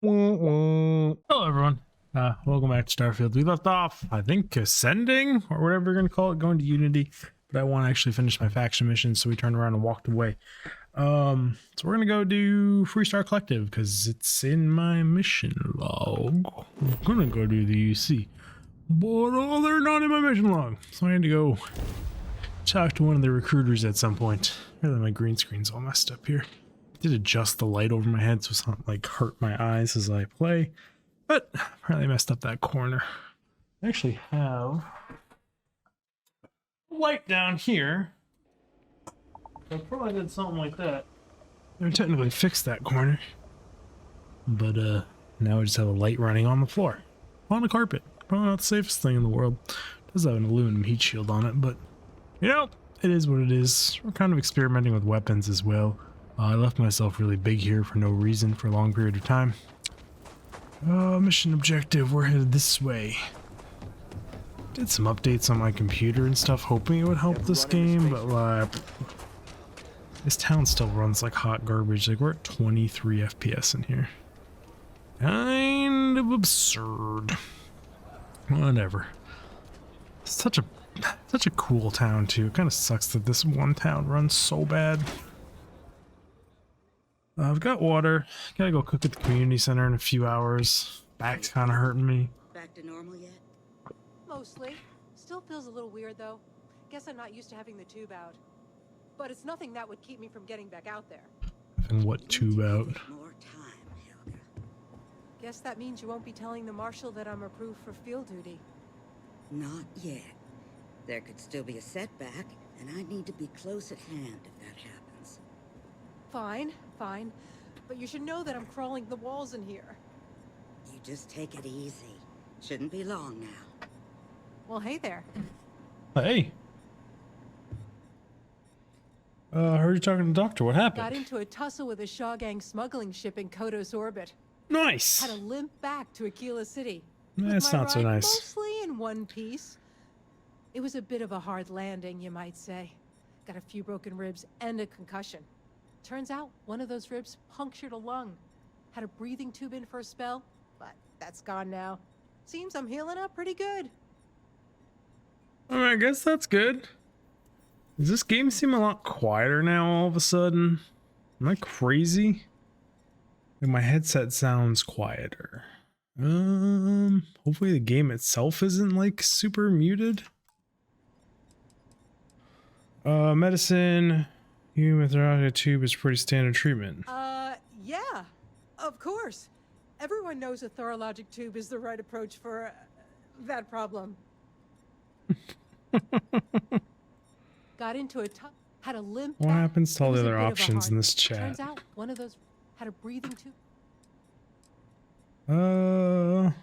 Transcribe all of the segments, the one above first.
Hello, everyone. Welcome back to Starfield. We left off, I think, ascending or whatever you're going to call it, going to Unity. But I want to actually finish my faction mission, so we turned around and walked away. So we're going to go do Freestar Collective because it's in my mission log. I'm going to go do the UC, but they're not in my mission log. So I need to go talk to one of the recruiters at some point. Really, my green screen's all messed up here. Did adjust the light over my head so it's not like hurt my eyes as I play, but apparently I messed up that corner. I actually have a light down here. I probably did something like that. I technically fixed that corner, but now I just have a light running on the floor, on the carpet. Probably not the safest thing in the world. It does have an aluminum heat shield on it, but you know, it is what it is. We're kind of experimenting with weapons as well. I left myself really big here for no reason for a long period of time. Mission objective, we're headed this way. Did some updates on my computer and stuff, hoping it would help this game, but like, this town still runs like hot garbage. Like, we're at 23 FPS in here. Kind of absurd. Whatever. Such a cool town too. It kind of sucks that this one town runs so bad. I've got water. Gotta go cook at the community center in a few hours. Back's kind of hurting me. Back to normal yet? Mostly. Still feels a little weird though. Guess I'm not used to having the tube out. But it's nothing that would keep me from getting back out there. And what tube out? More time, Helga. Guess that means you won't be telling the marshal that I'm approved for field duty. Not yet. There could still be a setback, and I need to be close at hand if that happens. Fine. But you should know that I'm crawling the walls in here. You just take it easy. Shouldn't be long now. Well, hey there. Hey. Heard you talking to the doctor. What happened? Got into a tussle with a Shaw Gang smuggling ship in Kodos orbit. Nice. Had to limp back to Aquila City. That's not so nice. Mostly in one piece. It was a bit of a hard landing, you might say. Got a few broken ribs and a concussion. Turns out one of those ribs punctured a lung. Had a breathing tube in for a spell, but that's gone now. Seems I'm healing up pretty good. I mean, I guess that's good. Does this game seem a lot quieter now all of a sudden? Am I crazy? Like, my headset sounds quieter. Hopefully the game itself isn't like super muted. Medicine. Chemotherapy tube is pretty standard treatment. Yeah, of course. Everyone knows a thorologic tube is the right approach for that problem. Got into a had a limp. What happens to all the other options in this chat? Turns out one of those had a breathing tube.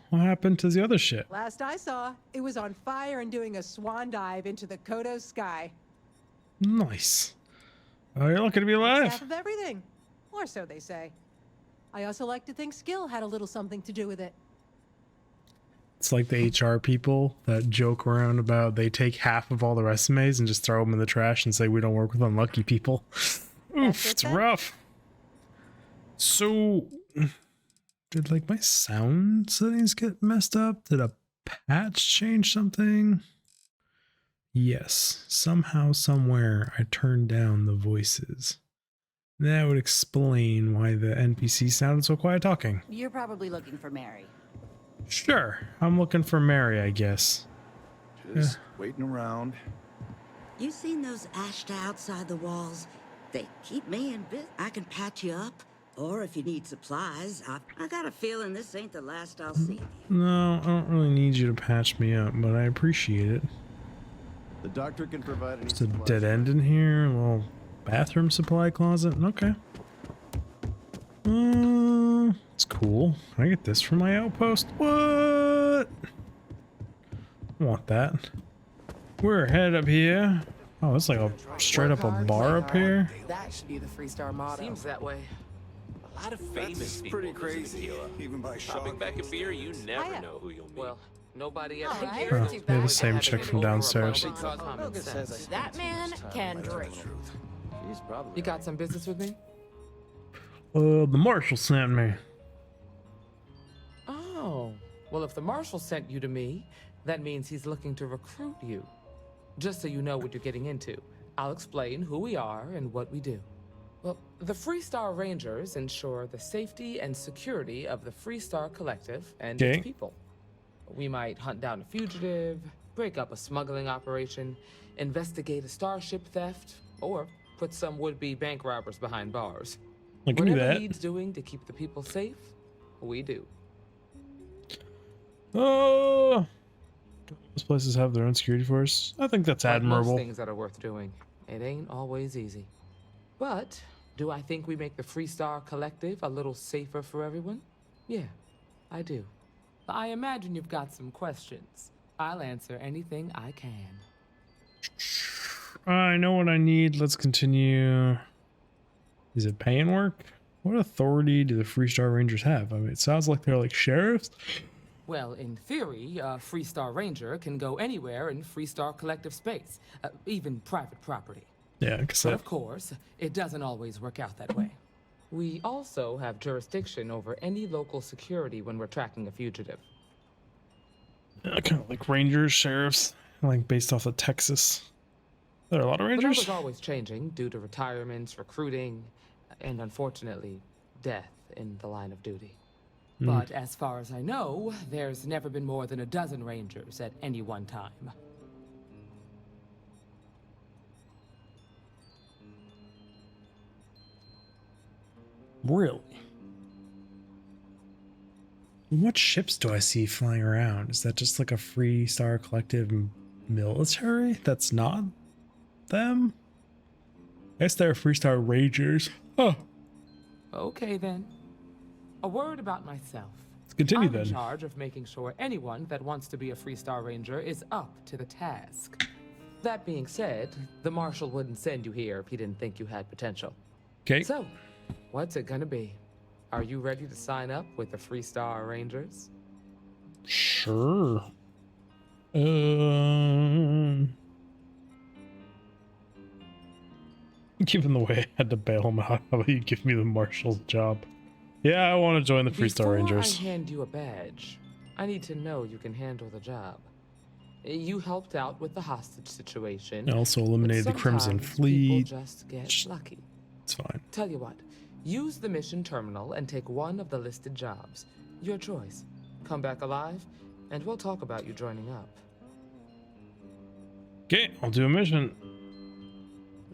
What happened to the other shit? Last I saw, it was on fire and doing a swan dive into the Kodos sky. Nice. You're lucky to be alive. Half of everything, or so they say. I also like to think skill had a little something to do with it. It's like the HR people that joke around about they take half of all the resumes and just throw them in the trash and say we don't work with unlucky people. Oof, it's rough. So, did like my sound settings get messed up? Did a patch change something? Yes, somehow, somewhere, I turned down the voices. That would explain why the NPC sounded so quiet talking. You're probably looking for Mary. Sure, I'm looking for Mary, I guess. Just waiting around. You seen those ashta outside the walls? They keep me in bit. I can patch you up. Or if you need supplies, I got a feeling this ain't the last I'll see of you. No, I don't really need you to patch me up, but I appreciate it. The doctor can provide any Just a dead end in here, a little bathroom supply closet. Okay. It's cool. Can I get this from my outpost? What? I want that. We're headed up here. Oh, it's like a straight up a bar up here. That should be the Freestar motto. Seems that way. A lot of famous people pretty crazy, even by shopping back a beer, you never know who you'll meet. Well, nobody ever Alright. Oh, they have the same chick from downstairs. That man can drink. You got some business with me? The marshal sent me. Oh, well, if the marshal sent you to me, that means he's looking to recruit you. Just so you know what you're getting into, I'll explain who we are and what we do. Well, the Freestar Rangers ensure the safety and security of the Freestar Collective and its people. We might hunt down a fugitive, break up a smuggling operation, investigate a starship theft, or put some would-be bank robbers behind bars. I can do Whatever that. needs doing to keep the people safe, we do. Oh, those places have their own security force. I think that's Like admirable. most things that are worth doing, it ain't always easy. But do I think we make the Freestar Collective a little safer for everyone? Yeah, I do. I imagine you've got some questions. I'll answer anything I can. I know what I need. Let's continue. Is it paying work? What authority do the Freestar Rangers have? I mean, it sounds like they're like sheriffs. Well, in theory, a Freestar Ranger can go anywhere in Freestar Collective space, even private property. Yeah, because But of course, it doesn't always work out that way. We also have jurisdiction over any local security when we're tracking a fugitive. kind of like rangers, sheriffs, like based off of Texas. There are a lot of But that rangers. was always changing due to retirements, recruiting, and unfortunately, death in the line of duty. But as far as I know, there's never been more than a dozen Rangers at any one time. Really? What ships do I see flying around? Is that just like a Freestar Collective military? That's not them? I guess they're Freestar Rangers. Oh, Okay then. A word about myself. let's continue I'm in then. charge of making sure anyone that wants to be a Freestar Ranger is up to the task. That being said, the Marshal wouldn't send you here if he didn't think you had potential. Okay. So, what's it gonna be? Are you ready to sign up with the Freestar Rangers? Sure. Given the way I had to bail him out, how about you give me the marshal's job? Yeah, I want to join the Freestar Rangers. Before I hand you a badge, I need to know you can handle the job. You helped out with the hostage situation. I also but eliminated the Crimson sometimes Fleet. People just get lucky. It's fine. Tell you what, use the mission terminal and take one of the listed jobs. Your choice. Come back alive, and we'll talk about you joining up. Okay, I'll do a mission.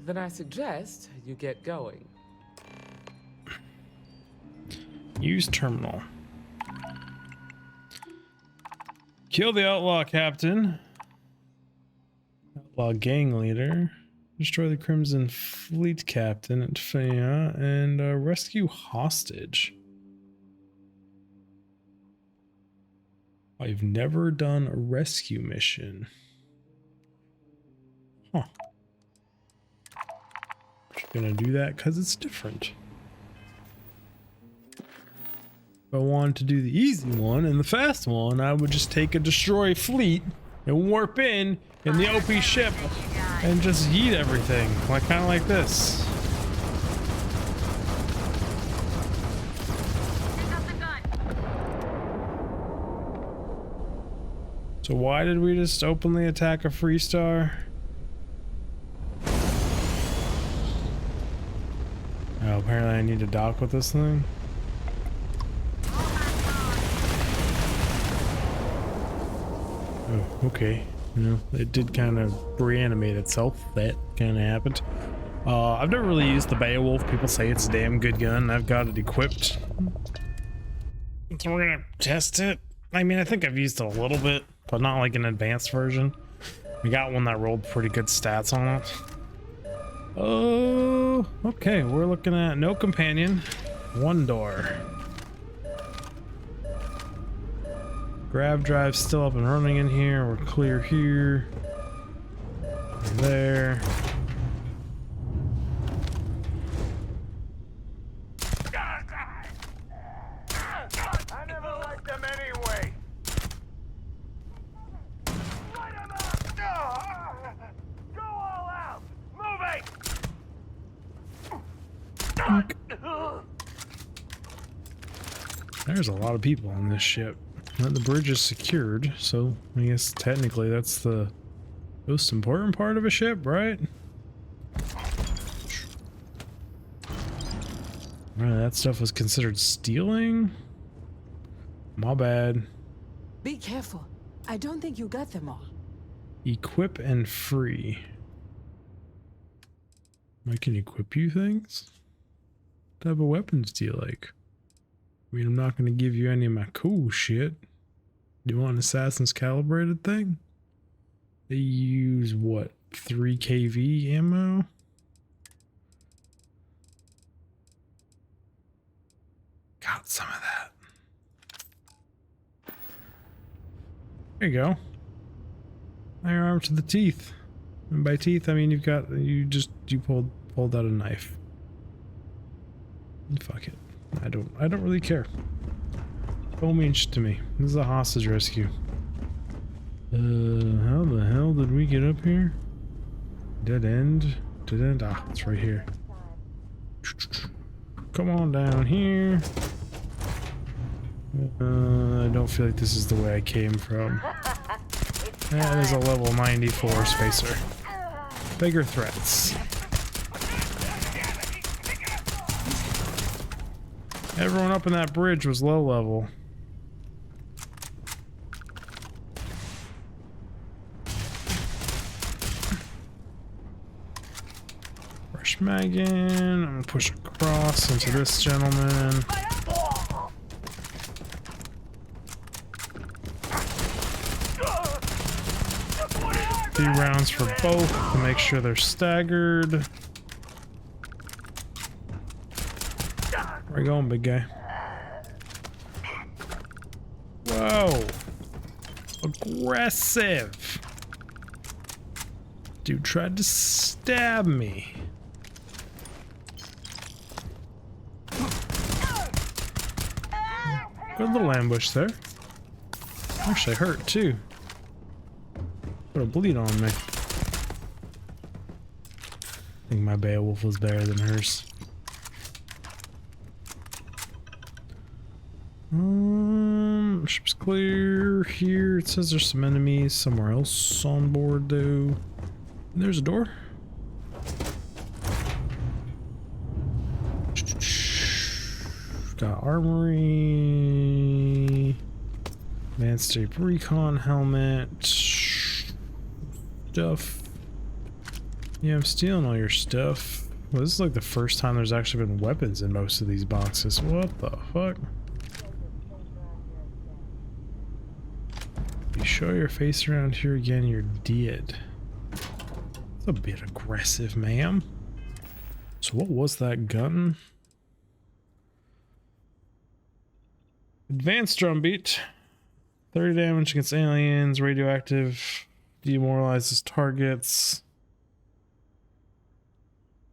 Then I suggest you get going. Use terminal. Kill the outlaw captain. Outlaw gang leader. Destroy the Crimson Fleet captain at Faya. And rescue hostage. I've never done a rescue mission. Huh. Just gonna do that because it's different. If I wanted to do the easy one and the fast one, I would just take a destroy fleet and warp in the OP ship and just yeet everything, like kind of like this. So why did we just openly attack a Freestar? Oh, apparently I need to dock with this thing. Oh, okay. You know, it did kind of reanimate itself. That kind of happened. I've never really used the Beowulf. People say it's a damn good gun. I've got it equipped. So we're gonna test it. I mean, I think I've used it a little bit, but not like an advanced version. We got one that rolled pretty good stats on it. Oh, okay. We're looking at no companion, one door. Grav drive still up and running in here. We're clear here. There. I never liked them anyway. Light 'em up! Go all out! Moving! There's a lot of people on this ship. The bridge is secured, so I guess technically that's the most important part of a ship, right? Right, that stuff was considered stealing? My bad. Be careful. I don't think you got them all. Equip and free. I can equip you things? What type of weapons do you like? I mean, I'm not going to give you any of my cool shit. Do you want an Assassin's Calibrated thing? They use, what, 3 kV ammo? Got some of that. There you go. Firearm to the teeth. And by teeth, I mean you pulled out a knife. Fuck it. I don't really care. Don't mean shit to me. This is a hostage rescue. How the hell did we get up here? Dead end? Dead end? Ah, it's right here. Come on down here. I don't feel like this is the way I came from. That is a level 94 spacer. Bigger threats. Everyone up in that bridge was low level. Fresh mag in. I'm gonna push across into this gentleman. 3 rounds for both to make sure they're staggered. Where you going, big guy? Whoa! Aggressive! Dude tried to stab me. Good little ambush there. Actually hurt too. Put a bleed on me. I think my Beowulf was better than hers. Ship's clear. Here it says there's some enemies somewhere else on board though. There's a door. Got armory. Advanced tape recon helmet. Stuff. Yeah, I'm stealing all your stuff. Well, this is like the first time there's actually been weapons in most of these boxes. What the fuck? If you show your face around here again, you're dead. That's a bit aggressive, ma'am. So what was that gun? Advanced drumbeat. 30 damage against aliens, radioactive, demoralizes targets.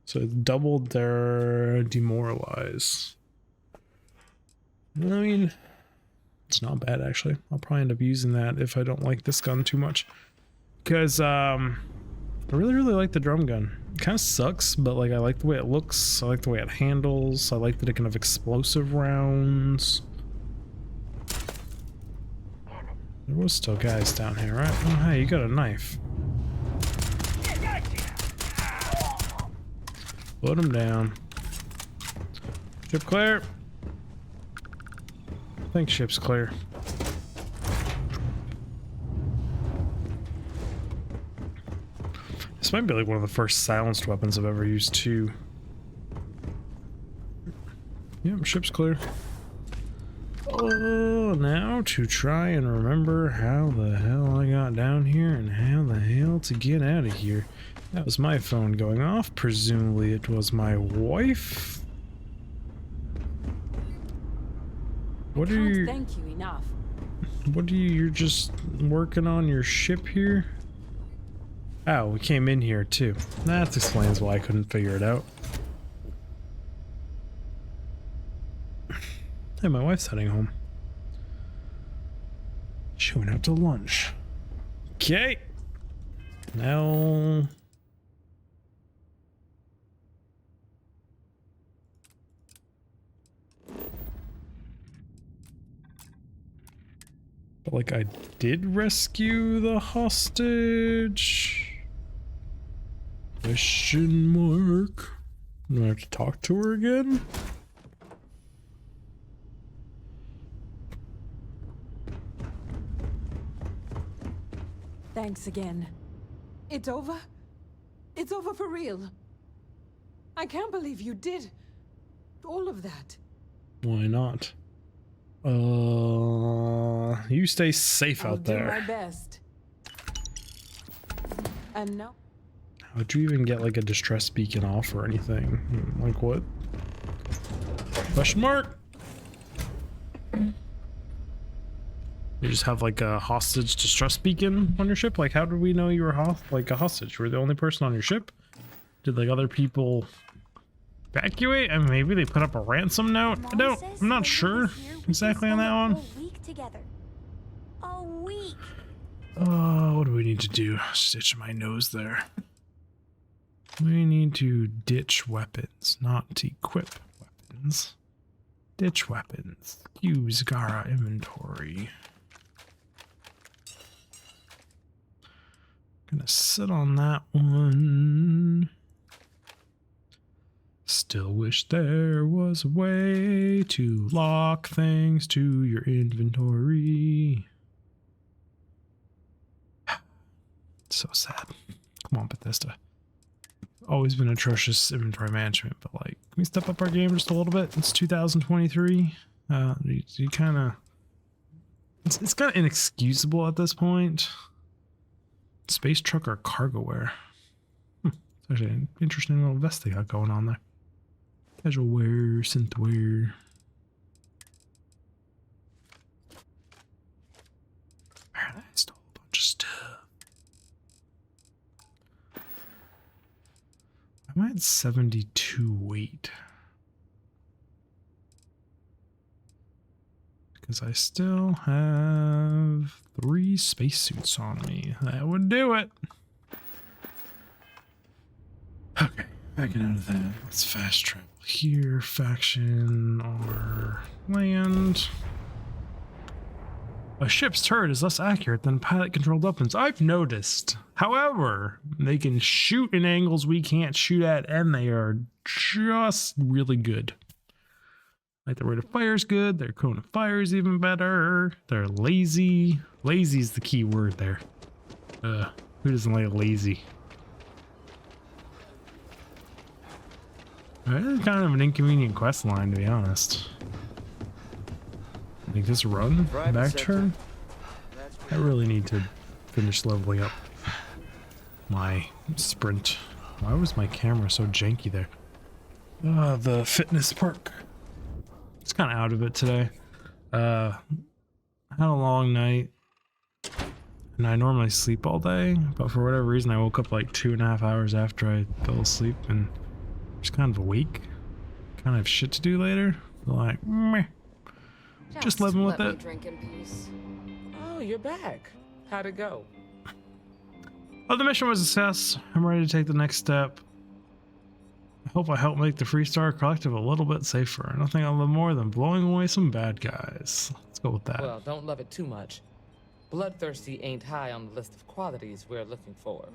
So it doubled their demoralize. I mean, it's not bad actually. I'll probably end up using that if I don't like this gun too much. Because I really like the drum gun. It kind of sucks, but like I like the way it looks. I like the way it handles. I like that it can have explosive rounds. There was still guys down here, right? Oh, hey, you got a knife. Put him down. Ship clear. I think ship's clear. This might be like one of the first silenced weapons I've ever used too. Yep, ship's clear. Oh, now to try and remember how the hell I got down here and how the hell to get out of here. That was my phone going off. Presumably it was my wife. What are you? Thank you enough. What are you? You're just working on your ship here? Oh, we came in here too. That explains why I couldn't figure it out. Hey, my wife's heading home. She went out to lunch. Okay. Now... But like, I did rescue the hostage? Question mark. Do I have to talk to her again? Thanks again. It's over? It's over for real. I can't believe you did all of that. Why not? You stay safe I'll out do there. my best. And no. How'd you even get like a distress beacon off or anything? Like what? Question mark? You just have like a hostage distress beacon on your ship? Like how did we know you were a hostage? You were the only person on your ship? Did like other people evacuate? I mean, maybe they put up a ransom note? I'm not sure exactly on that one. A week. What do we need to do? Stitch my nose there. We need to ditch weapons, not equip weapons. Ditch weapons. Use Gara inventory. Gonna sit on that one. Still wish there was a way to lock things to your inventory. So sad. Come on, Bethesda. Always been atrocious inventory management, but like, can we step up our game just a little bit? It's 2023. You kind of... It's kind of inexcusable at this point. Space truck or cargo-ware? It's actually an interesting little vest they got going on there. Casual wear, synth wear. Man, I stole a bunch of stuff. I'm at 72 weight. Because I still have 3 spacesuits on me. That would do it. Okay, backing out of that. Let's fast travel here. Faction or land. A ship's turret is less accurate than pilot-controlled weapons. I've noticed. However, they can shoot in angles we can't shoot at, and they are just really good. Like, their rate of fire is good. Their cone of fire is even better. They're lazy. Lazy is the key word there. Who doesn't like lazy? This is kind of an inconvenient quest line, to be honest. Make this run back turn. I really need to finish leveling up my sprint. Why was my camera so janky there? The fitness perk. It's kind of out of it today. I had a long night, and I normally sleep all day, but for whatever reason I woke up like 2.5 hours after I fell asleep and just kind of awake. Kind of shit to do later. Like, meh. Just living with it. Drink in peace. Oh, you're back. How'd it go? Oh, the mission was a success. I'm ready to take the next step. I hope I help make the Freestar Collective a little bit safer. Nothing I love more than blowing away some bad guys. Let's go with that. Well, don't love it too much. Bloodthirsty ain't high on the list of qualities we're looking for.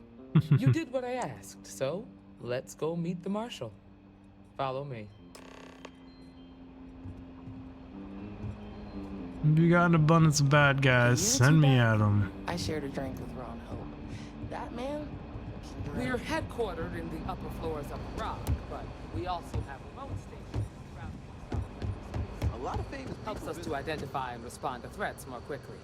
You did what I asked, so let's go meet the Marshal. Follow me. If you got an abundance of bad guys, send me at them. I shared a drink with Ron Hope. That man? We're headquartered in the upper floors of the rock, but we also have remote stations throughout A lot of famous people helps us to identify and respond to threats more quickly.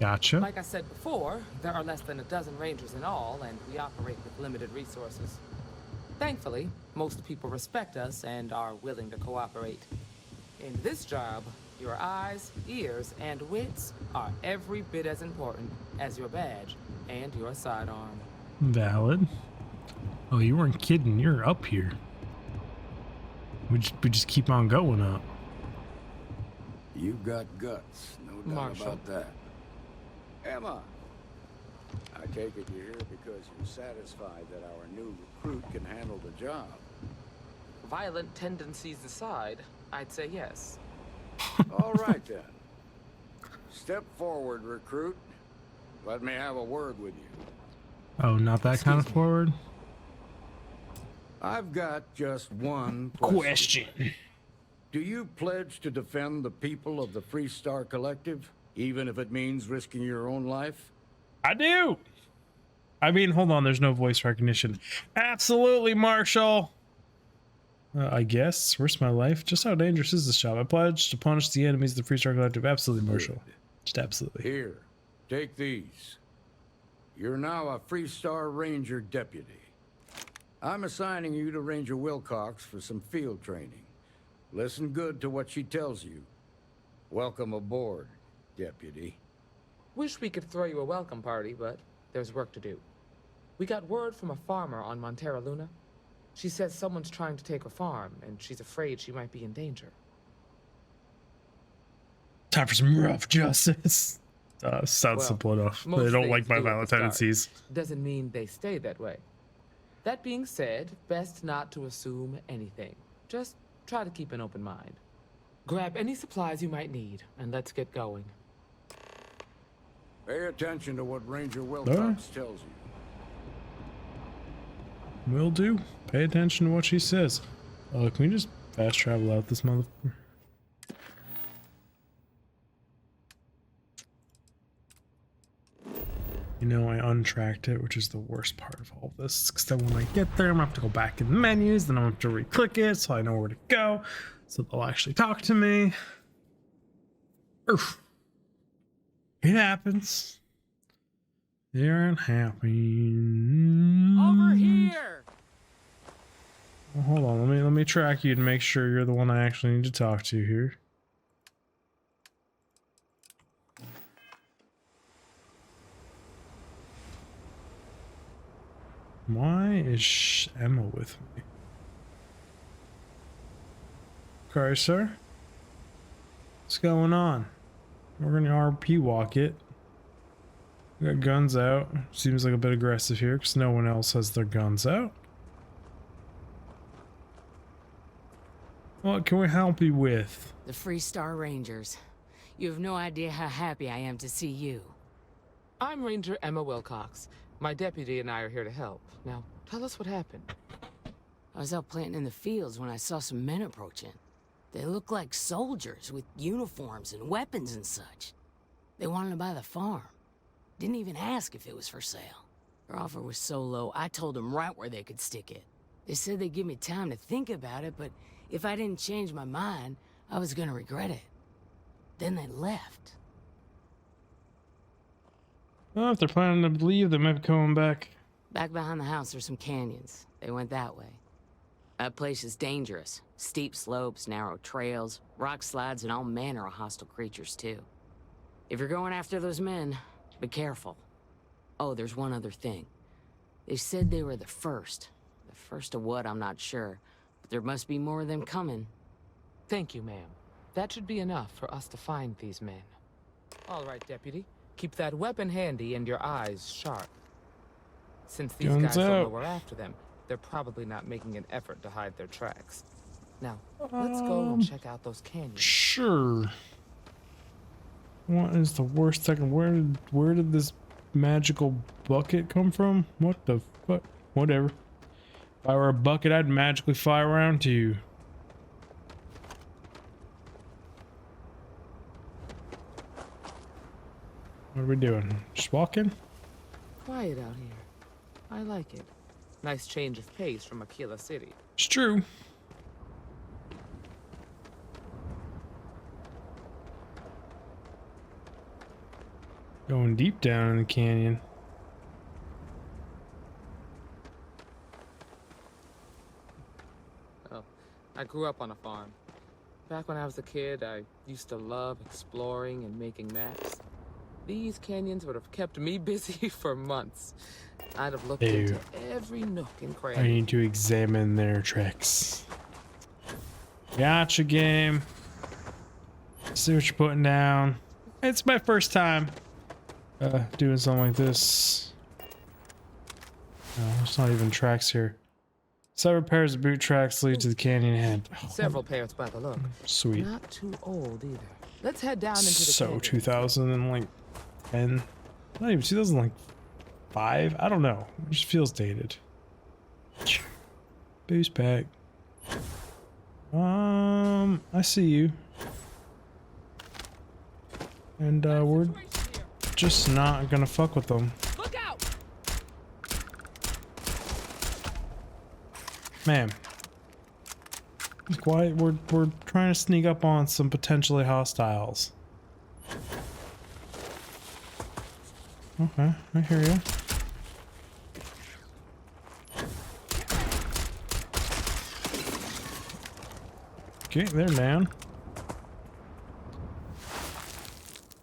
Gotcha. Like I said before, there are less than a dozen rangers in all, and we operate with limited resources. Thankfully, most people respect us and are willing to cooperate. In this job, your eyes, ears, and wits are every bit as important as your badge and your sidearm. Valid. Oh, you weren't kidding. You're up here. We just keep on going up. You've got guts, no doubt Marshal. about that. Emma, I take it you're here because you're satisfied that our new recruit can handle the job. Violent tendencies aside, I'd say yes. All right then. Step forward, recruit. Let me have a word with you. Oh, not that kind of forward? I've got just one Question. Do you pledge to defend the people of the Free Star Collective, even if it means risking your own life? I do. I mean, hold on, there's no voice recognition. Absolutely, Marshall. I guess. Risk my life. Just how dangerous is this job? I pledge to punish the enemies of the Free Star Collective. Absolutely, Marshall. Just absolutely. Here, take these. You're now a Free Star Ranger deputy. I'm assigning you to Ranger Wilcox for some field training. Listen good to what she tells you. Welcome aboard, deputy. Wish we could throw you a welcome party, but there's work to do. We got word from a farmer on Montera Luna. She says someone's trying to take her farm, and she's afraid she might be in danger. Time for some rough justice. Sounds simple enough. They don't like my violent tendencies. Doesn't mean they stay that way. That being said, best not to assume anything. Just try to keep an open mind. Grab any supplies you might need, and let's get going. Pay attention to what Ranger Wilcox tells you. Will do. Pay attention to what she says. Can we just fast travel out this motherfucker? You know, I untracked it, which is the worst part of all of this. Because then when I get there, I'm going to have to go back in the menus, then I'm going to have to re-click it so I know where to go. So they'll actually talk to me. Oof. It happens. It happens. Over here! Well, hold on, let me track you to make sure you're the one I actually need to talk to here. Why is Emma with me? Okay, sir. What's going on? We're gonna RP walk it. We got guns out. Seems like a bit aggressive here because no one else has their guns out. What can we help you with? The Free Star Rangers. You have no idea how happy I am to see you. I'm Ranger Emma Wilcox. My deputy and I are here to help. Now, tell us what happened. I was out planting in the fields when I saw some men approaching. They looked like soldiers with uniforms and weapons and such. They wanted to buy the farm. Didn't even ask if it was for sale. Their offer was so low, I told them right where they could stick it. They said they'd give me time to think about it, but if I didn't change my mind, I was gonna regret it. Then they left. Well, if they're planning to leave, they might be coming back. Back behind the house there's some canyons. They went that way. That place is dangerous. Steep slopes, narrow trails, rock slides, and all manner of hostile creatures, too. If you're going after those men, be careful. Oh, there's one other thing. They said they were the first. The first of what, I'm not sure. But there must be more of them coming. Thank you, ma'am. That should be enough for us to find these men. All right, deputy. Keep that weapon handy and your eyes sharp. Since these guys don't know we're after them, they're probably not making an effort to hide their tracks. Now, let's go and check out those canyons. Sure. What is the worst second? Where did this magical bucket come from? What the fuck? Whatever. If I were a bucket, I'd magically fly around to you. What are we doing? Just walking? Quiet out here. I like it. Nice change of pace from Aquila City. It's true. Going deep down in the canyon. Oh, I grew up on a farm. Back when I was a kid, I used to love exploring and making maps. These canyons would have kept me busy for months. I'd have looked into every nook and cranny. I need to examine their tracks. Gotcha, game. See what you're putting down. It's my first time doing something like this. There's not even tracks here. Several pairs of boot tracks lead to the canyon head. Several pairs by the look. Sweet. Not too old either. Let's head down into the So canyon. 2010, not even 2005. I don't know. It just feels dated. Boost pack. I see you. And we're just not gonna fuck with them. Look out! Ma'am. Be quiet. We're trying to sneak up on some potentially hostiles. Okay, I hear you. Okay, they're down.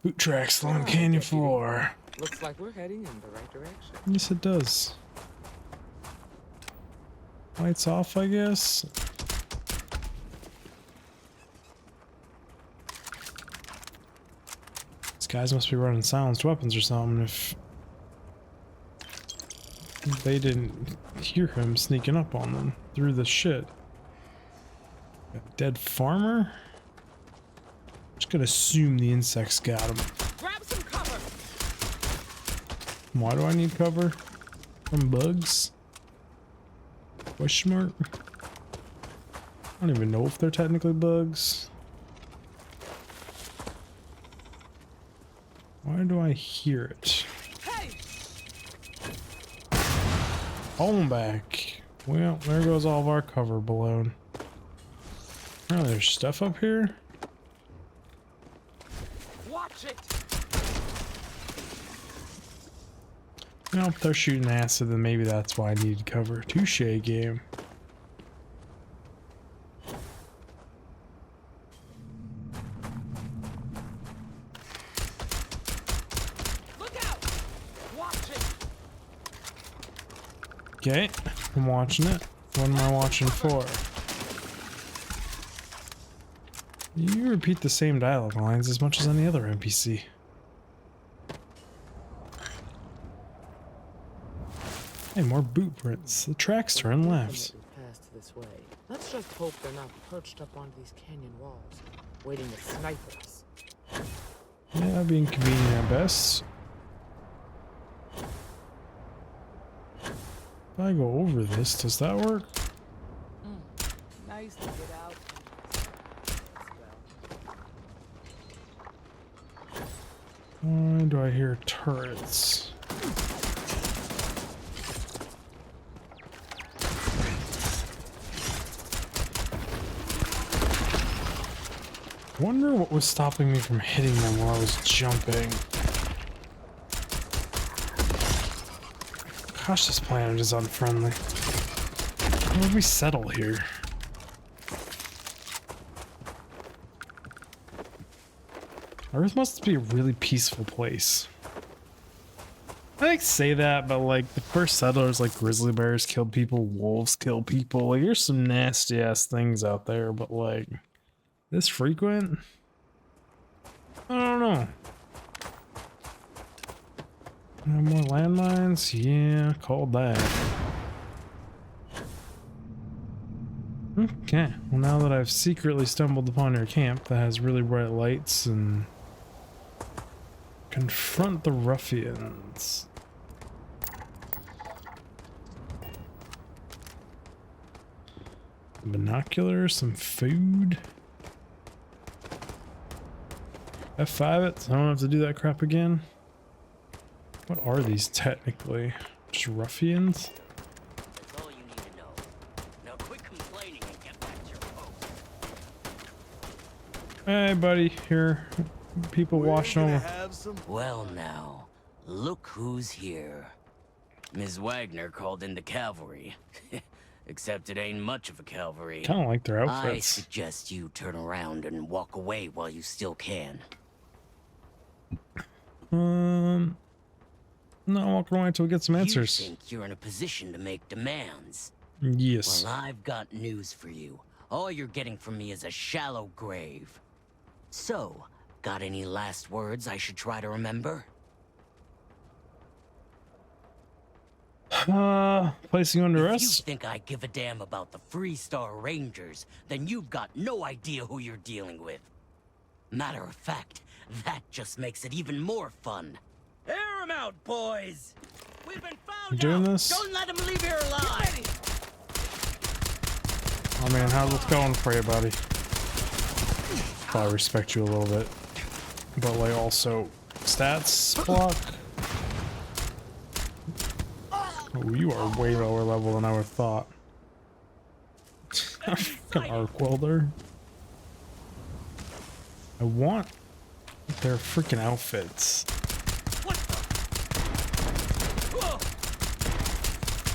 Boot tracks along canyon floor. Looks like we're heading in the right direction. Yes, it does. Lights off, I guess. These guys must be running silenced weapons or something if they didn't hear him sneaking up on them through the shit. A dead farmer? Just gonna assume the insects got him. Grab some cover. Why do I need cover? From bugs? Question mark? I don't even know if they're technically bugs. Why do I hear it? Hey! Hold back. Well, there goes all of our cover blown. Oh, there's stuff up here? Watch it! No, if they're shooting acid, then maybe that's why I needed cover. Touche game. Look out! Watch it! Okay, I'm watching it. What am I watching for? You repeat the same dialogue lines as much as any other NPC. Hey, more boot prints. The tracks turn left. Passed this way. Let's just hope they're not perched up on these canyon walls, waiting to snipe us. Yeah, that'd be inconvenient at best. If I go over this, does that work? Nice to get out. Why do I hear turrets? Wonder what was stopping me from hitting them while I was jumping. Gosh, this planet is unfriendly. Where did we settle here? Earth must be a really peaceful place. I like say that, but like the first settlers, like grizzly bears killed people, wolves kill people. Like there's some nasty ass things out there, but like this frequent? I don't know. More landmines? Yeah, called that. Okay, well now that I've secretly stumbled upon your camp that has really bright lights and confront the ruffians. Binoculars, some food. F5 it, so I don't have to do that crap again. What are these technically? Just ruffians? That's all you need to know. Now quit complaining and get back to your post. Hey buddy, here. People washing over. Well now, look who's here. Ms. Wagner called in the cavalry. Except it ain't much of a cavalry. Kinda like their I outfits. suggest you turn around and walk away while you still can. No, I'm walking away until we get some answers. You think you're in a position to make demands? Yes. Well, I've got news for you. All you're getting from me is a shallow grave. So, got any last words I should try to remember? Placing you under If you arrest? think I give a damn about the Freestar Rangers, then you've got no idea who you're dealing with. Matter of fact, that just makes it even more fun. Air 'em out, boys! We've been found You doing out. this? Don't let them leave here alive! Oh man, how's it going for you, buddy? Probably respect you a little bit. But like also, stats block. Oh, you are way lower level than I would have thought. Fucking arc welder. I want their freaking outfits.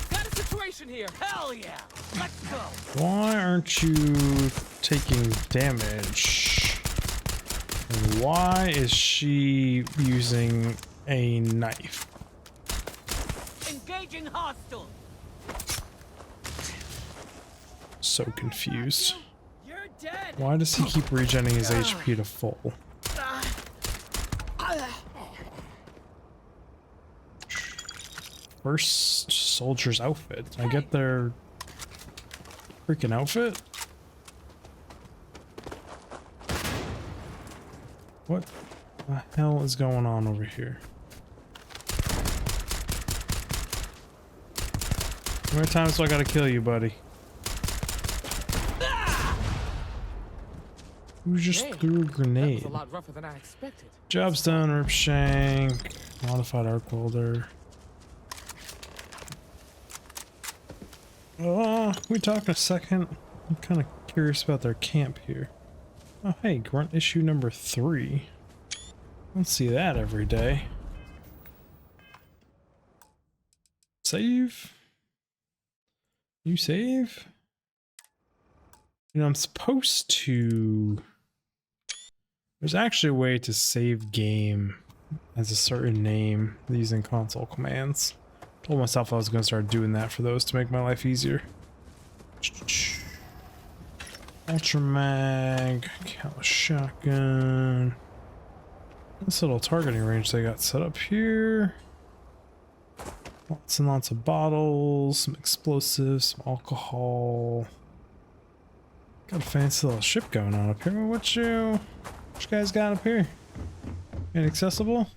Got a situation here. Hell yeah! Let's go! Why aren't you taking damage? And why is she using a knife? Engaging hostile! So confused. You're dead! Why does he keep regenning his HP to full? First soldier's outfit. I get their freaking outfit? What the hell is going on over here? How many times do I gotta kill you, buddy? Who just threw a grenade? That was a lot rougher than I expected. Job's done, rip shank, modified arc welder. We talk in a second. I'm kind of curious about their camp here. Oh, hey, grunt issue number 3. Don't see that every day. Save? You save? You know, I'm supposed to... There's actually a way to save game as a certain name using console commands. Told myself I was going to start doing that for those to make my life easier. Ultra mag, cal shotgun. This little targeting range they got set up here. Lots and lots of bottles, some explosives, some alcohol. Got a fancy little ship going on up here. What you guys got up here? Inaccessible?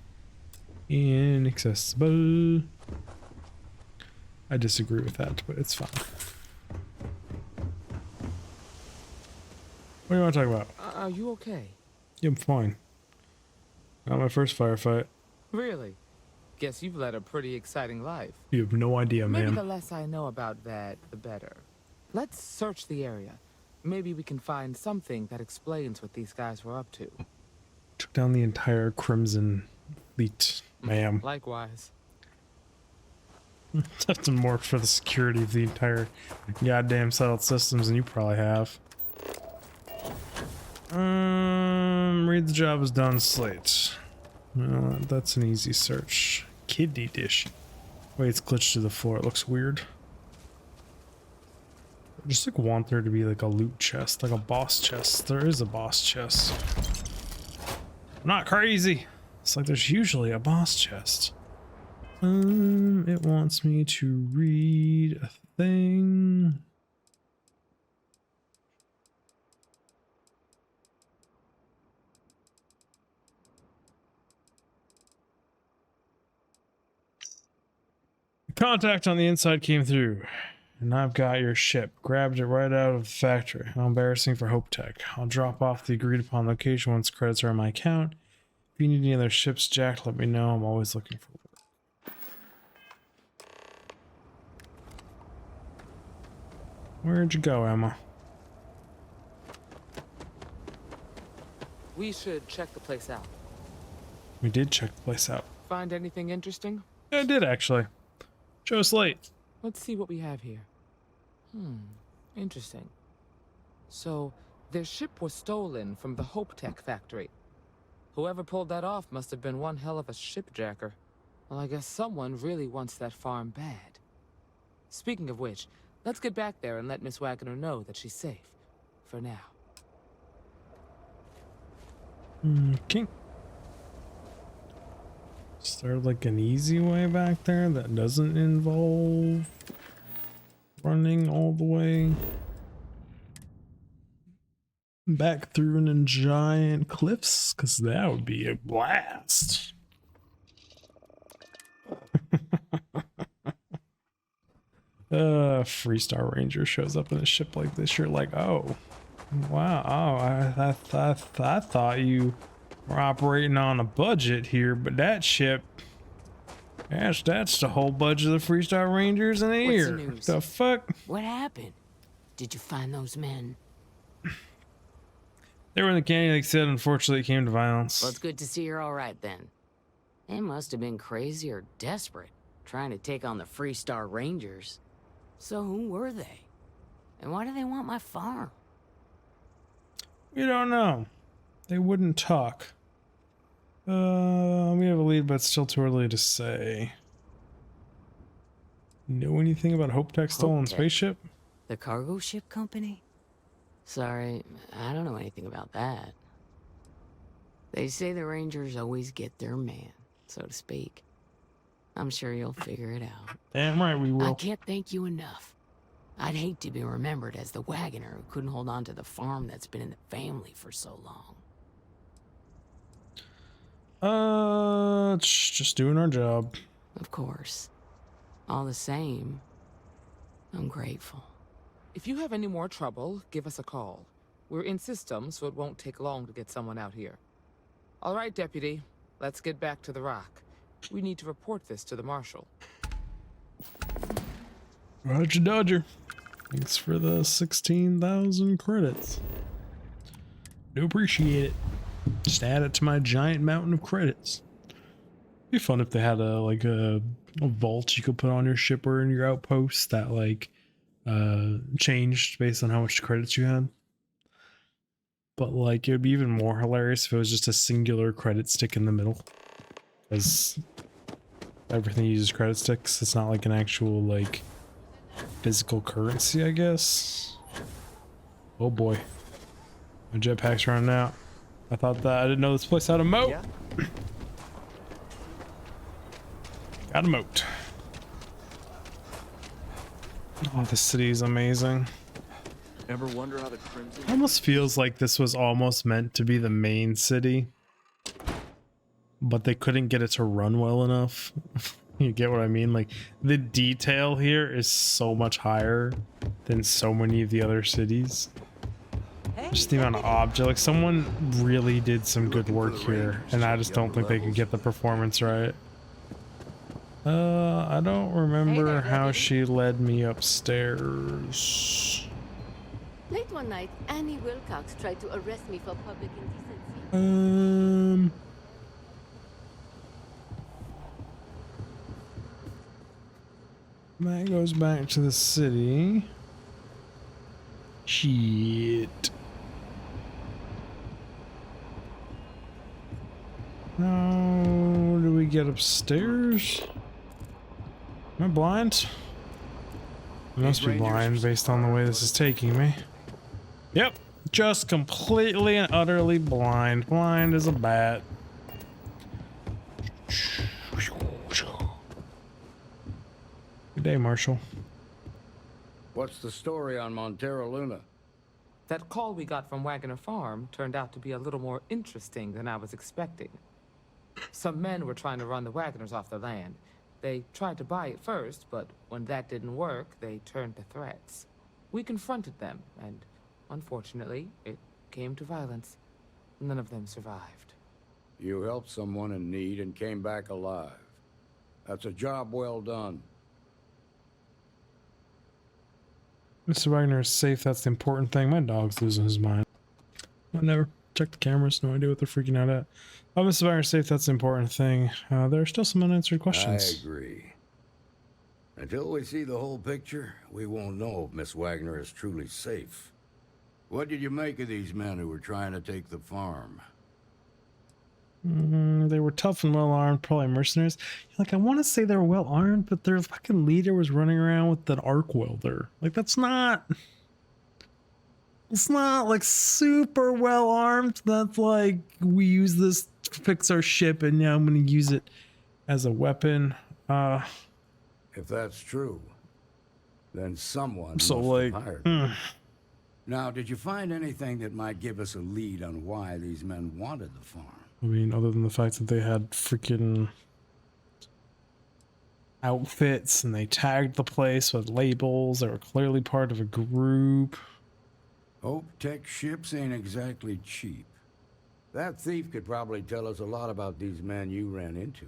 Inaccessible. I disagree with that, but it's fine. What do you want to talk about? Are you okay? Yeah, I'm fine. Not my first firefight. Really? Guess you've led a pretty exciting life. You have no idea, Maybe ma'am. the less I know about that, the better. Let's search the area. Maybe we can find something that explains what these guys were up to. Took down the entire Crimson fleet, ma'am. Likewise. Have done more for the security of the entire goddamn settled systems than you probably have. Read the job is done slate. Well, that's an easy search. Kidney dish. Wait, it's glitched to the floor. It looks weird. I just like want there to be like a loot chest, like a boss chest. There is a boss chest. I'm not crazy. It's like there's usually a boss chest. It wants me to read a thing. Contact on the inside came through, and I've got your ship. Grabbed it right out of the factory. How embarrassing for Hope Tech. I'll drop off the agreed upon location once credits are on my account. If you need any other ships, Jack, let me know. I'm always looking for work. Where'd you go, Emma? We should check the place out. We did check the place out. Find anything interesting? Yeah, I did actually. Show us late. Let's see what we have here. Interesting. So, their ship was stolen from the Hope Tech factory. Whoever pulled that off must have been one hell of a shipjacker. Well, I guess someone really wants that farm bad. Speaking of which, let's get back there and let Miss Wagner know that she's safe. For now. Okay. Is there like an easy way back there that doesn't involve running all the way? back through in giant cliffs, because that would be a blast. Freestar Ranger shows up in a ship like this. You're like, oh, wow. Oh, I thought you were operating on a budget here, but that ship, that's the whole budget of the Freestar Rangers in a year. What's the news? The fuck? What happened? Did you find those men? They were in the canyon, like I said. Unfortunately, it came to violence. Well, it's good to see you're all right then. They must have been crazy or desperate, trying to take on the Freestar Rangers. So who were they? And why do they want my farm? We don't know. They wouldn't talk. We have a lead, but it's still too early to say. Know anything about Hope Tech stolen spaceship? The cargo ship company? Sorry, I don't know anything about that. They say the Rangers always get their man, so to speak. I'm sure you'll figure it out. Damn right we will. I can't thank you enough. I'd hate to be remembered as the wagoner who couldn't hold on to the farm that's been in the family for so long. It's just doing our job. Of course. All the same, I'm grateful. If you have any more trouble, give us a call. We're in system, so it won't take long to get someone out here. All right, Deputy. Let's get back to the rock. We need to report this to the Marshal. Roger Dodger. Thanks for the 16,000 credits. Do appreciate it. Just add it to my giant mountain of credits. It'd be fun if they had a vault you could put on your ship or in your outpost that changed based on how much credits you had. But it would be even more hilarious if it was just a singular credit stick in the middle. Because everything uses credit sticks. It's not like an actual physical currency, I guess. Oh boy. My jetpack's running out. I didn't know this place had a moat. Yeah. Got a moat. Oh, this city is amazing. Ever wonder how the Crimson... It almost feels like this was almost meant to be the main city, but they couldn't get it to run well enough. You get what I mean? The detail here is so much higher than so many of the other cities. Just the amount of object. Someone really did some good work here, and I just don't think they could get the performance right. I don't remember how she led me upstairs. Late one night, Annie Wilcox tried to arrest me for public indecency. That goes back to the city. Shit. How do we get upstairs? Am I blind? I must be blind based on the way this is taking me. Yep, just completely and utterly blind. Blind as a bat. Good day, Marshal. What's the story on Montero Luna? That call we got from Wagoner Farm turned out to be a little more interesting than I was expecting. Some men were trying to run the Wagoners off the land. They tried to buy it first, but when that didn't work, they turned to threats. We confronted them, and unfortunately, it came to violence. None of them survived. You helped someone in need and came back alive. That's a job well done. Mr. Wagner is safe, that's the important thing. My dog's losing his mind. Whatever. Check the cameras, no idea what they're freaking out at. Oh, Mr. Wagner is safe, that's the important thing. There are still some unanswered questions. I agree. Until we see the whole picture, we won't know if Miss Wagner is truly safe. What did you make of these men who were trying to take the farm? They were tough and well armed, probably mercenaries. I want to say they were well armed, but their fucking leader was running around with an arc welder. It's not super well armed. That's we use this to fix our ship, and now I'm going to use it as a weapon. If that's true, then someone so must have hired them. Now, did you find anything that might give us a lead on why these men wanted the farm? I mean, other than the fact that they had freaking outfits and they tagged the place with labels, they were clearly part of a group. Hope Tech ships ain't exactly cheap. That thief could probably tell us a lot about these men you ran into.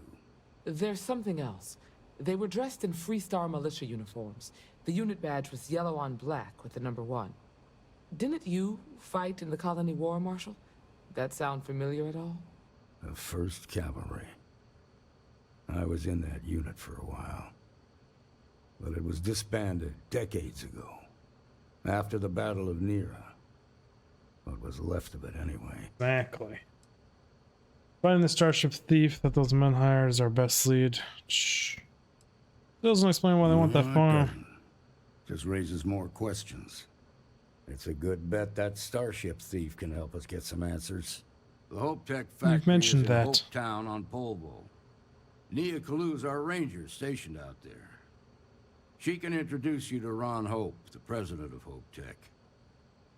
There's something else. They were dressed in Freestar militia uniforms. The unit badge was yellow on black with the number 1. Didn't you fight in the Colony War, Marshal? That sound familiar at all? The 1st Cavalry. I was in that unit for a while. But it was disbanded decades ago. After the Battle of Nera. What was left of it, anyway. Exactly. Finding the Starship thief that those men hired is our best lead. Shh. Doesn't explain why they want that No, it farm. doesn't. Just raises more questions. It's a good bet that Starship thief can help us get some answers. The Hope Tech factory You've mentioned is in that. Hope Town on Polvo. Nia Kalu's our ranger stationed out there. She can introduce you to Ron Hope, the president of Hope Tech.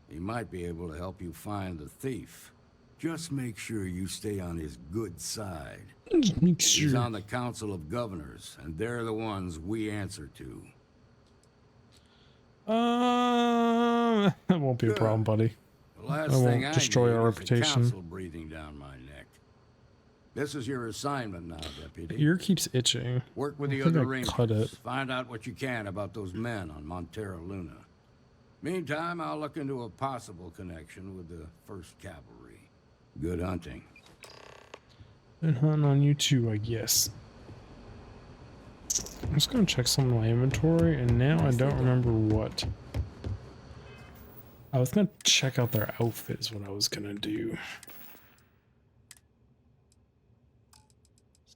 He might be able to help you find the thief. Just make sure you stay on his good side. Make sure. He's on the Council of Governors, and they're the ones we answer to. That won't be a problem, buddy. The last I thing won't destroy need our is the reputation. council breathing down my neck. This is your assignment now, Deputy. Ear keeps itching. Work with I the think other I rangers. cut it. Find out what you can about those men on Montera Luna. Meantime, I'll look into a possible connection with the 1st Cavalry. Good hunting. Been hunting on you too, I guess. I'm just gonna check some of my inventory, and now I don't remember what. I was gonna check out their outfits. What I was gonna do.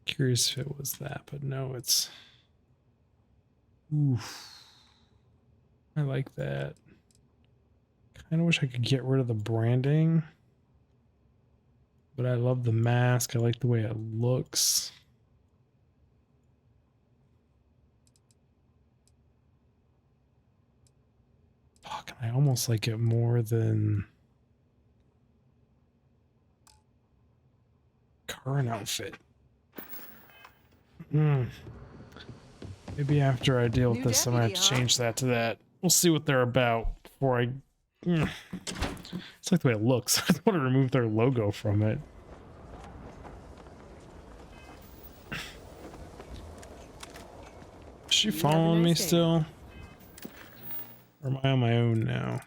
Curious if it was that, but no, it's. Oof. I like that. Kind of wish I could get rid of the branding. But I love the mask. I like the way it looks. Fuck, I almost like it more than current outfit. Maybe after I deal with this, I'm gonna have to change that to that. We'll see what they're about before I. It's like the way it looks. I don't want to remove their logo from it. Is she following me still? Or am I on my own now?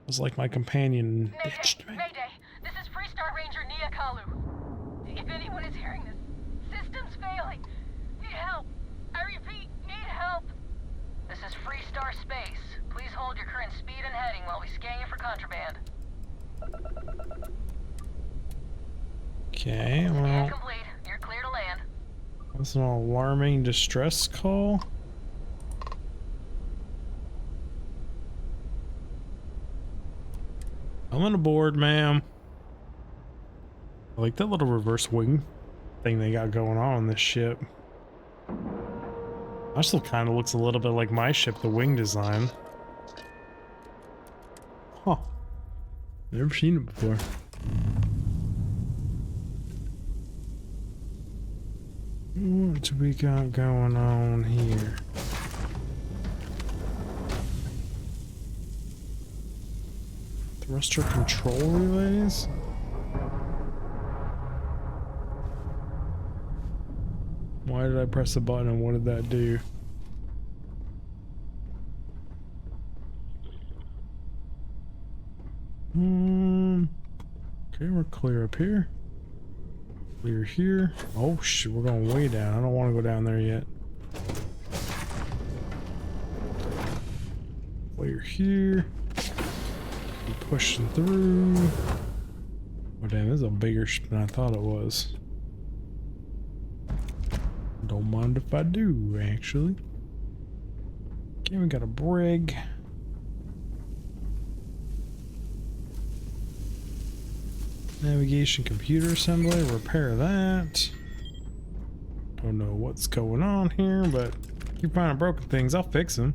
It was like my companion ditched me. Mayday! This is Freestar Ranger Nia Kalu. If anyone is hearing this, system's failing. Need help. I repeat, need help. This is Freestar Space. Please hold your current speed and heading while we scan you for contraband. Okay, well, Scan complete. You're clear to land. that's an alarming distress call. Coming aboard, ma'am. I like that little reverse wing thing they got going on this ship. That still kind of looks a little bit like my ship, the wing design. Huh. Never seen it before. What do we got going on here? Thruster control relays? Why did I press the button and what did that do? Okay, we're clear up here. Clear here. Oh shit, we're going way down. I don't want to go down there yet. Clear here. Keep pushing through. Oh damn, this is a bigger ship than I thought it was. Don't mind if I do, actually. Okay, we got a brig. Navigation computer assembly, repair that. Don't know what's going on here, but keep finding broken things. I'll fix them.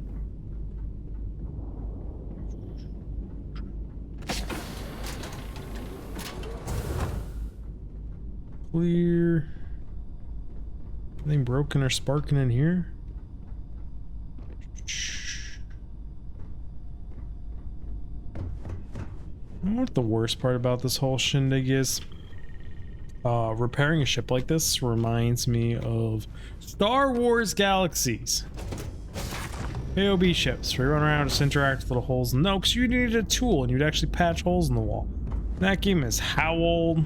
Clear. Anything broken or sparking in here? I don't know what the worst part about this whole shindig is. Repairing a ship like this reminds me of Star Wars Galaxies. AOB ships, where you run around and just interact with little holes. No, because you needed a tool and you'd actually patch holes in the wall. That game is how old?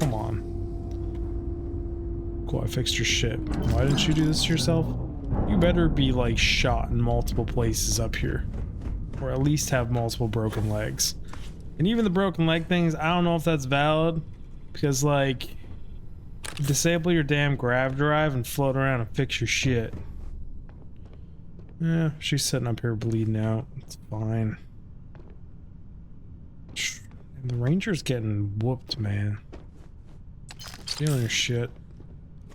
Come on. Cool, I fixed your ship. Why didn't you do this yourself? You better be like shot in multiple places up here. Or at least have multiple broken legs. And even the broken leg things, I don't know if that's valid. Because like, disable your damn grav drive and float around and fix your shit. Yeah, she's sitting up here bleeding out. It's fine. And the Ranger's getting whooped, man. Stealing your shit.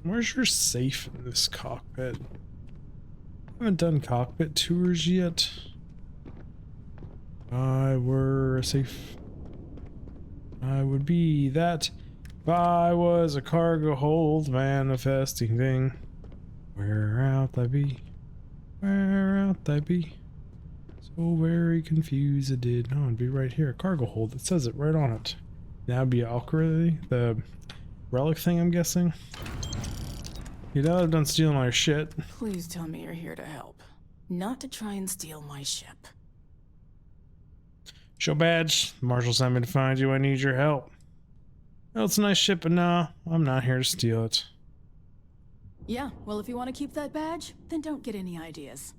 Where's your safe in this cockpit? I haven't done cockpit tours yet. If I were a safe, I would be that. If I was a cargo hold manifesting thing, where out I be? Where out I be? So very confused I did. Oh, it'd be right here. Cargo hold. It says it right on it. That'd be Alcrady, the relic thing, I'm guessing. You know I've done stealing my shit. Please tell me you're here to help, not to try and steal my ship. Show badge. The Marshal sent me to find you. I need your help. Well, it's a nice ship, but no, I'm not here to steal it. Yeah, well, if you want to keep that badge, then don't get any ideas.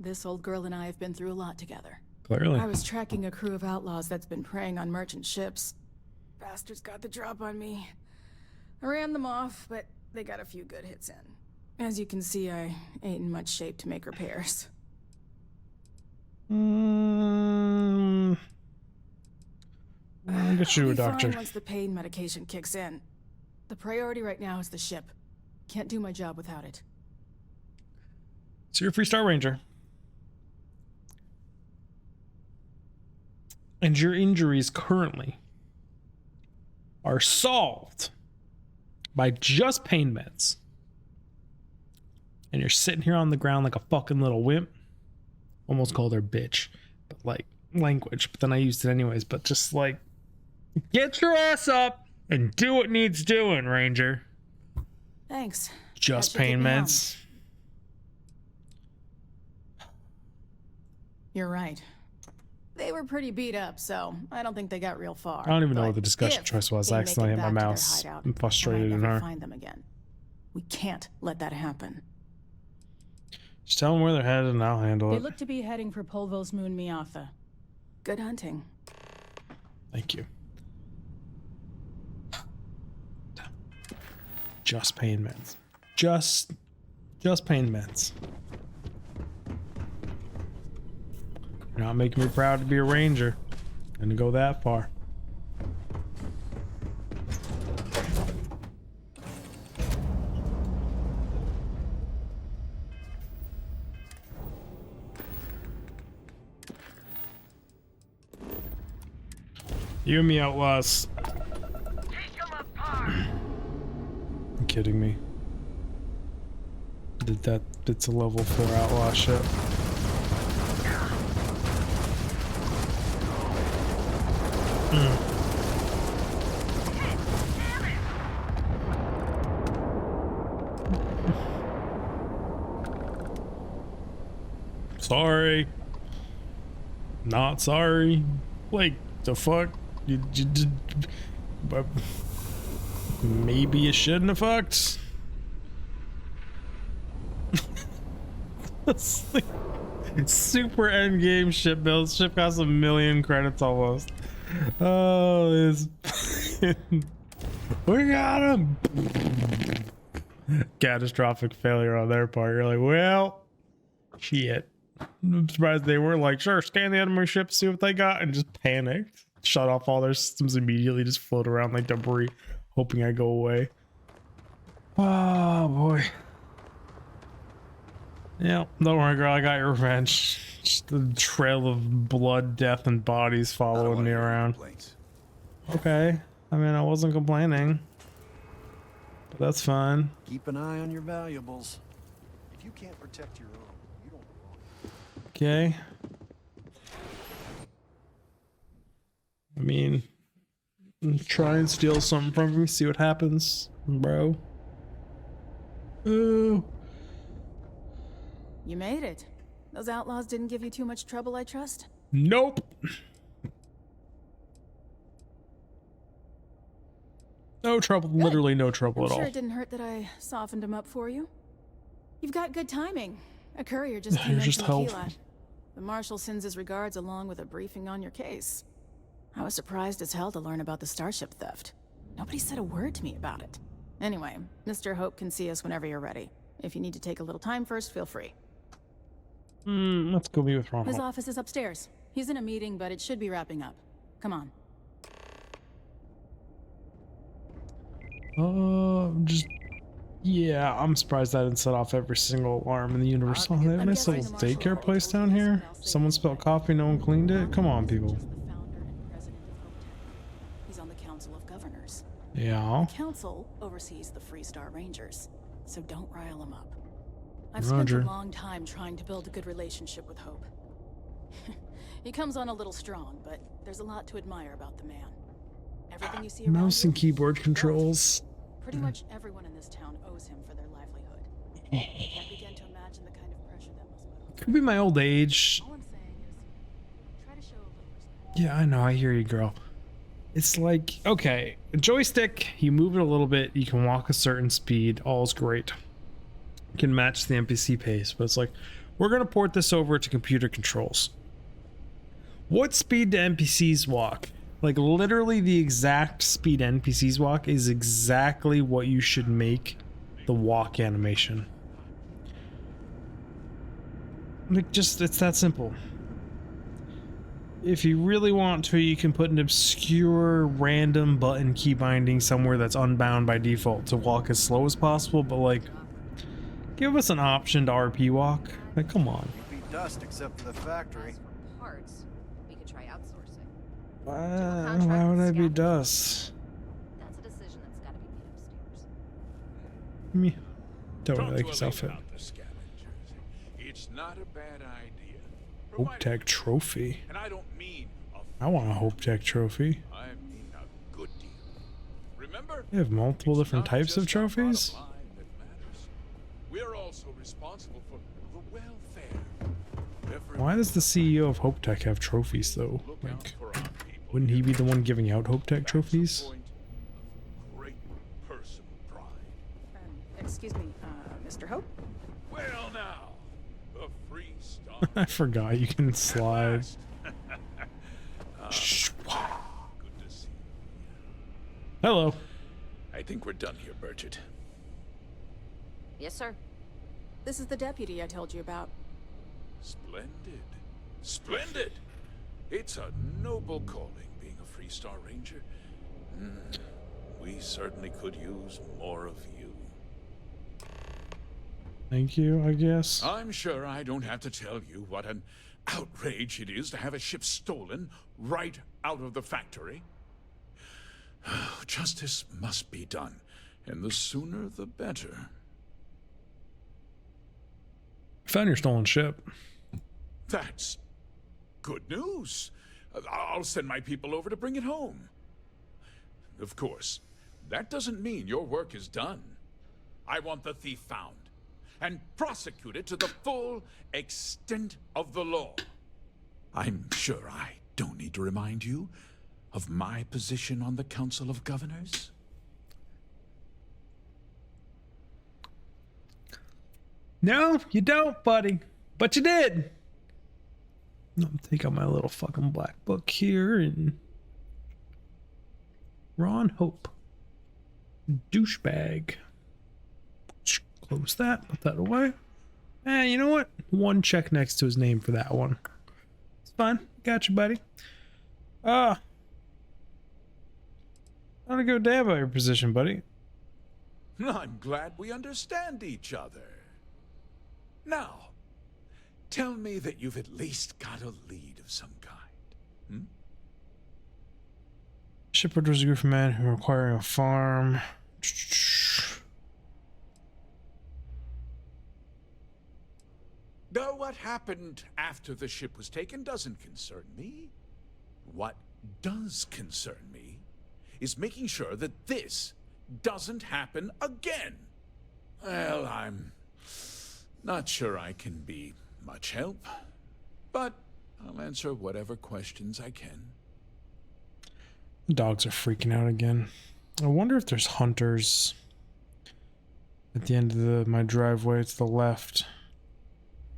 This old girl and I have been through a lot together. Clearly. I was tracking a crew of outlaws that's been preying on merchant ships. Bastards got the drop on me. I ran them off, but they got a few good hits in. As you can see, I ain't in much shape to make repairs. I'll get you a doctor. Fine once the pain medication kicks in. The priority right now is the ship. Can't do my job without it. So you're a Freestar Ranger. And your injuries currently are solved by just pain meds. And you're sitting here on the ground like a fucking little wimp. Almost called her bitch. But like language. But then I used it anyways. But just like, get your ass up and do what needs doing, Ranger. Thanks. Just pain meds. You're right. They were pretty beat up, so I don't think they got real far. I don't even know what the discussion choice was. I accidentally hit my mouse. I'm frustrated in her. Find them again. We can't let that happen. Just tell them where they're headed and I'll handle They it. look to be heading for Polvo's moon Miatha. Good hunting. Thank you. Just pain meds. Just pain meds. You're not making me proud to be a ranger. Gonna go that far. You and me, outlaws. You kidding me? It's a level 4 outlaw ship. Sorry. Not sorry. Like, the fuck? You did. But maybe you shouldn't have fucked. It's like super end game ship build. Ship costs 1 million credits almost. Oh, this. We got him. Catastrophic failure on their part. You're like, well, shit. I'm surprised they were like, sure, scan the enemy ship, see what they got, and just panicked. Shut off all their systems immediately, just float around like debris, hoping I go away. Oh boy. Yeah, don't worry, girl. I got your revenge. Just the trail of blood, death, and bodies following me around. Okay. I mean, I wasn't complaining. But that's fine. Keep an eye on your valuables. If you can't protect your own, you don't belong. Okay. I mean, try and steal something from me, see what happens, bro. Oh. You made it. Those outlaws didn't give you too much trouble, I trust? Nope. No trouble, literally no trouble at all. I'm sure it didn't hurt that I softened them up for you. You've got good timing. A courier just came in from Keelat. The Marshal sends his regards along with a briefing on your case. I was surprised as hell to learn about the starship theft. Nobody said a word to me about it. Anyway, Mr. Hope can see us whenever you're ready. If you need to take a little time first, feel free. Let's go meet with Ron. His office is upstairs. He's in a meeting, but it should be wrapping up. Come on. Yeah, I'm surprised I didn't set off every single alarm in the universe. Oh, they have a nice little daycare place down here. Someone spilled coffee, no one cleaned it. Come on, people. He's on the Council of Governors. Yeah. The council oversees the Freestar Rangers, so don't rile him up. I've spent a long time trying to build a good relationship with Hope. He comes on a little strong, but there's a lot to admire about the man. Everything you see around Mouse and keyboard controls. Pretty much everyone in this town owes him for their livelihood. I can't begin to imagine the kind of pressure that must put on. Could be my old age. All I'm saying is, try to show a little respect. Yeah, I know. I hear you, girl. It's like, okay, a joystick, you move it a little bit, you can walk a certain speed, all's great. You can match the NPC pace, but it's like, we're going to port this over to computer controls. What speed do NPCs walk? Like, literally the exact speed NPCs walk is exactly what you should make the walk animation. Like, just, it's that simple. If you really want to, you can put an obscure random button key binding somewhere that's unbound by default to walk as slow as possible, but like, give us an option to RP walk. Like, come on. You'd be dust except for the factory. Parts, we could try outsourcing. Why would I be dust? That's a decision that's got to be made upstairs. Me. Don't really like his outfit. It's not a bad idea. Hope Tech trophy. And I don't mean I want a Hope Tech trophy. I mean a good deal. Remember? They have multiple different types of trophies. We're also responsible for the welfare. Why does the CEO of Hope Tech have trophies though? Like, wouldn't he be the one giving out Hope Tech trophies? Great personal pride. Excuse me, Mr. Hope? Well now, the free stuff. I forgot you can slide. Good to see you. Hello. I think we're done here, Bridget. Yes, sir. This is the deputy I told you about. Splendid. Splendid! It's a noble calling, being a Freestar Ranger. We certainly could use more of you. Thank you, I guess. I'm sure I don't have to tell you what an outrage it is to have a ship stolen right out of the factory. Justice must be done, and the sooner the better. Found your stolen ship. That's good news. I'll send my people over to bring it home. Of course, that doesn't mean your work is done. I want the thief found and prosecuted to the full extent of the law. I'm sure I don't need to remind you of my position on the Council of Governors. No, you don't, buddy. But you did. I'll take out my little fucking black book here and Ron Hope. Douchebag. Close that, put that away. You know what? One check next to his name for that one. It's fine. Got you, buddy. Not a good day about your position, buddy. I'm glad we understand each other. Now, tell me that you've at least got a lead of some kind. Shipward was a group of men who were acquiring a farm. Though what happened after the ship was taken doesn't concern me. What does concern me is making sure that this doesn't happen again. Well, I'm not sure I can be much help, but I'll answer whatever questions I can. The dogs are freaking out again. I wonder if there's hunters at the end of my driveway to the left.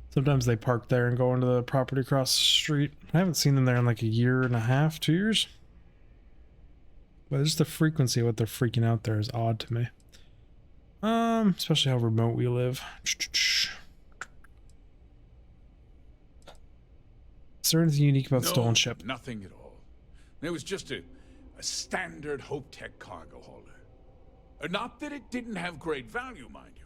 Sometimes they park there and go into the property across the street. I haven't seen them there in like a year and a half, 2 years. But just the frequency of what they're freaking out there is odd to me. Especially how remote we live. Is there anything unique about Stolen Ship? Nothing at all. It was just a standard Hope Tech cargo hauler. Not that it didn't have great value, mind you.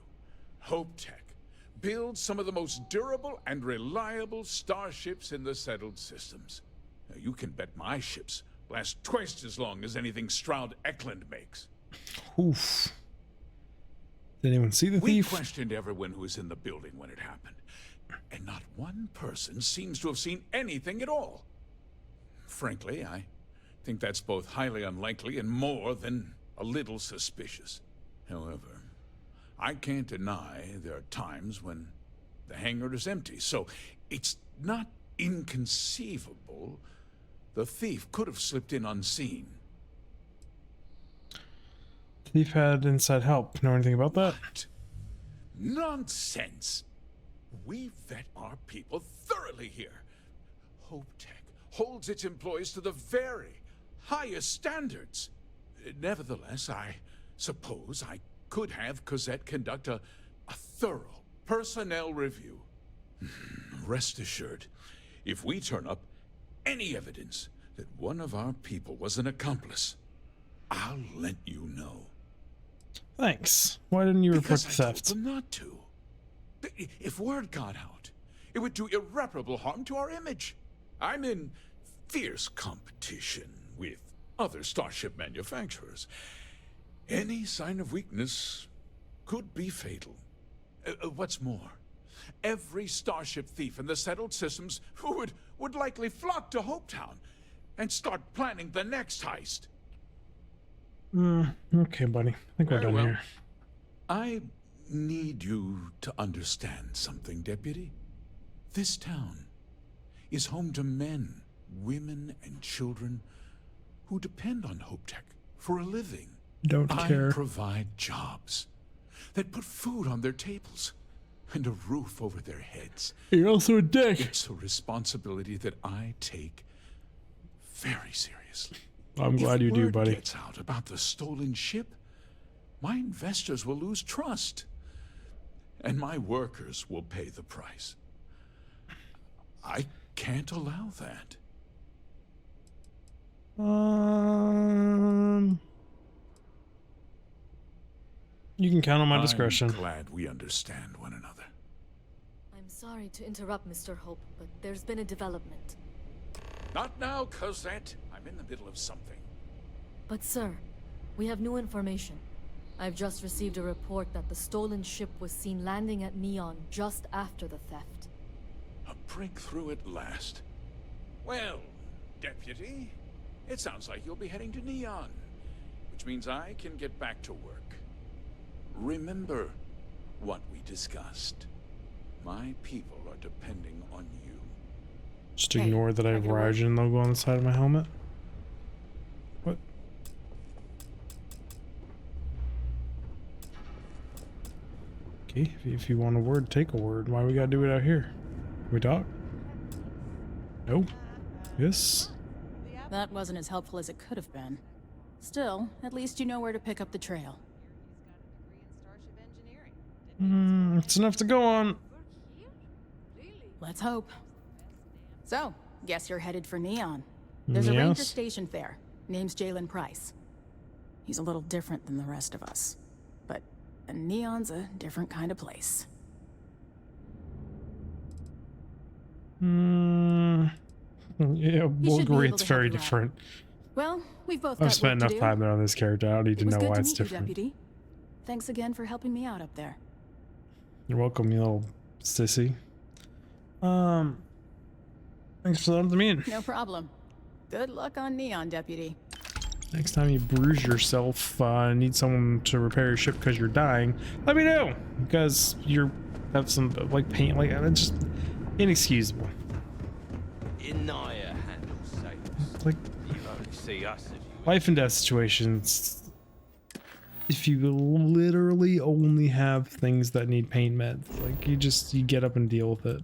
Hope Tech builds some of the most durable and reliable starships in the settled systems. Now, you can bet my ships last twice as long as anything Stroud Eklund makes. Oof. Did anyone see the thief? We questioned everyone who was in the building when it happened, and not one person seems to have seen anything at all. Frankly, I think that's both highly unlikely and more than a little suspicious. However, I can't deny there are times when the hangar is empty, so it's not inconceivable the thief could have slipped in unseen. Thief had inside help. Know anything about that? What? Nonsense! We vet our people thoroughly here. Hope Tech holds its employees to the very highest standards. Nevertheless, I suppose I could have Cosette conduct a thorough personnel review. Rest assured, if we turn up any evidence that one of our people was an accomplice, I'll let you know. Thanks. Why didn't you report the theft? I told them not to. If word got out, it would do irreparable harm to our image. I'm in fierce competition with other starship manufacturers. Any sign of weakness could be fatal. What's more, every starship thief in the settled systems would likely flock to Hopetown and start planning the next heist. Okay, buddy. I think we're done here. I need you to understand something, Deputy. This town is home to men, women, and children who depend on Hope Tech for a living. Don't care. I provide jobs that put food on their tables and a roof over their heads. You're also a dick. It's a responsibility that I take very seriously. I'm glad you do, buddy. If word gets out about the stolen ship, my investors will lose trust, and my workers will pay the price. I can't allow that. You can count on my discretion. I'm glad we understand one another. I'm sorry to interrupt, Mr. Hope, but there's been a development. Not now, Cosette. I'm in the middle of something. But sir, we have new information. I've just received a report that the stolen ship was seen landing at Neon just after the theft. A breakthrough at last. Well, Deputy, it sounds like you'll be heading to Neon, which means I can get back to work. Remember what we discussed. My people are depending on you. Just ignore that I have Raijin logo on the side of my helmet. What? Okay, if you want a word, take a word. Why we gotta do it out here? Can we talk? No? Yes? That wasn't as helpful as it could have been. Still, at least you know where to pick up the trail. It's enough to go on. Let's hope. So, guess you're headed for Neon. There's a ranger stationed there. Name's Jalen Price. He's a little different than the rest of us, but and Neon's a different kind of place. Yeah, we'll agree it's very different. Well, we've both I've spent enough time there on this character. I don't need to know why it's different. Deputy. Thanks again for helping me out up there. You're welcome, you little sissy. Thanks for letting me in. No problem. Good luck on Neon, Deputy. Next time you bruise yourself, need someone to repair your ship because you're dying, let me know, because you have some like pain, like it's just inexcusable. Inaya handles sailors. Like You only see us as you life and death situations. If you literally only have things that need pain meds, like you get up and deal with it.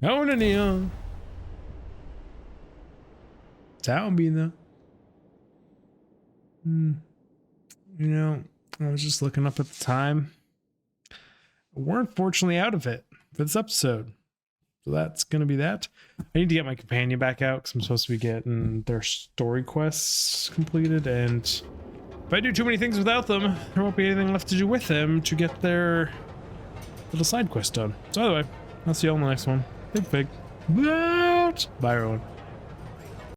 Oh, no, Neon. Town being though. You know, I was just looking up at the time. We're unfortunately out of it for this episode. So that's going to be that. I need to get my companion back out because I'm supposed to be getting their story quests completed. And if I do too many things without them, there won't be anything left to do with them to get their little side quest done. So either way, I'll see you all in the next one. Digfig. Bye, everyone.